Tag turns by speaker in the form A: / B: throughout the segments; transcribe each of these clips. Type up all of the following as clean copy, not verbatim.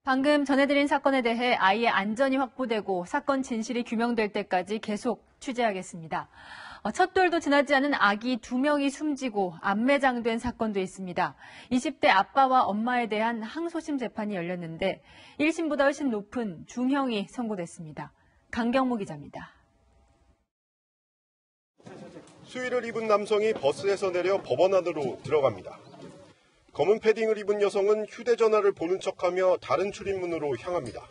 A: 방금 전해드린 사건에 대해 아이의 안전이 확보되고 사건 진실이 규명될 때까지 계속 취재하겠습니다. 첫 돌도 지나지 않은 아기 2명이 숨지고 암매장된 사건도 있습니다. 20대 아빠와 엄마에 대한 항소심 재판이 열렸는데 1심보다 훨씬 높은 중형이 선고됐습니다. 강경모 기자입니다.
B: 수의를 입은 남성이 버스에서 내려 법원 안으로 들어갑니다. 검은 패딩을 입은 여성은 휴대전화를 보는 척하며 다른 출입문으로 향합니다.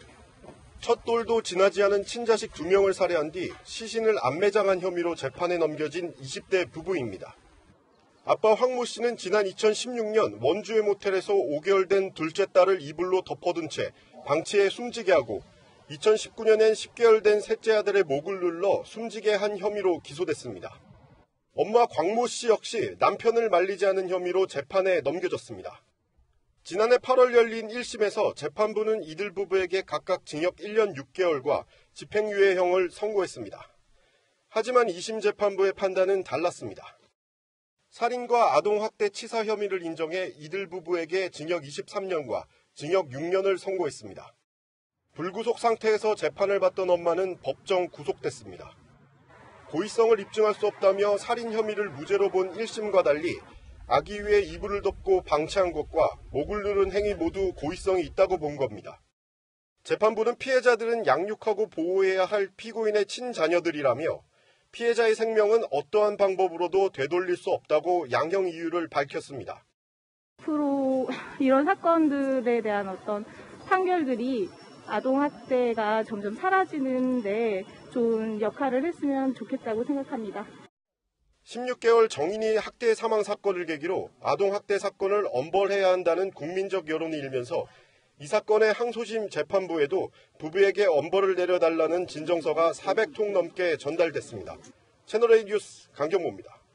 B: 첫 돌도 지나지 않은 친자식 2명을 살해한 뒤 시신을 암매장한 혐의로 재판에 넘겨진 20대 부부입니다. 아빠 황모 씨는 지난 2016년 원주의 모텔에서 5개월 된 둘째 딸을 이불로 덮어둔 채 방치해 숨지게 하고 2019년엔 10개월 된 셋째 아들의 목을 눌러 숨지게 한 혐의로 기소됐습니다. 엄마 광모 씨 역시 남편을 말리지 않은 혐의로 재판에 넘겨졌습니다. 지난해 8월 열린 1심에서 재판부는 이들 부부에게 각각 징역 1년 6개월과 집행유예형을 선고했습니다. 하지만 2심 재판부의 판단은 달랐습니다. 살인과 아동학대 치사 혐의를 인정해 이들 부부에게 징역 23년과 징역 6년을 선고했습니다. 불구속 상태에서 재판을 받던 엄마는 법정 구속됐습니다. 고의성을 입증할 수 없다며 살인 혐의를 무죄로 본 1심과 달리 아기 위에 이불을 덮고 방치한 것과 목을 누른 행위 모두 고의성이 있다고 본 겁니다. 재판부는 피해자들은 양육하고 보호해야 할 피고인의 친자녀들이라며 피해자의 생명은 어떠한 방법으로도 되돌릴 수 없다고 양형 이유를 밝혔습니다.
C: 앞으로 이런 사건들에 대한 어떤 판결들이 아동학대가 점점 사라지는데 좋은 역할을 했으면 좋겠다고 생각합니다.
B: 16개월 정인이 학대 사망 사건을 계기로 아동학대 사건을 엄벌해야 한다는 국민적 여론이 일면서 이 사건의 항소심 재판부에도 부부에게 엄벌을 내려달라는 진정서가 400통 넘게 전달됐습니다. 채널A 뉴스 강경모입니다.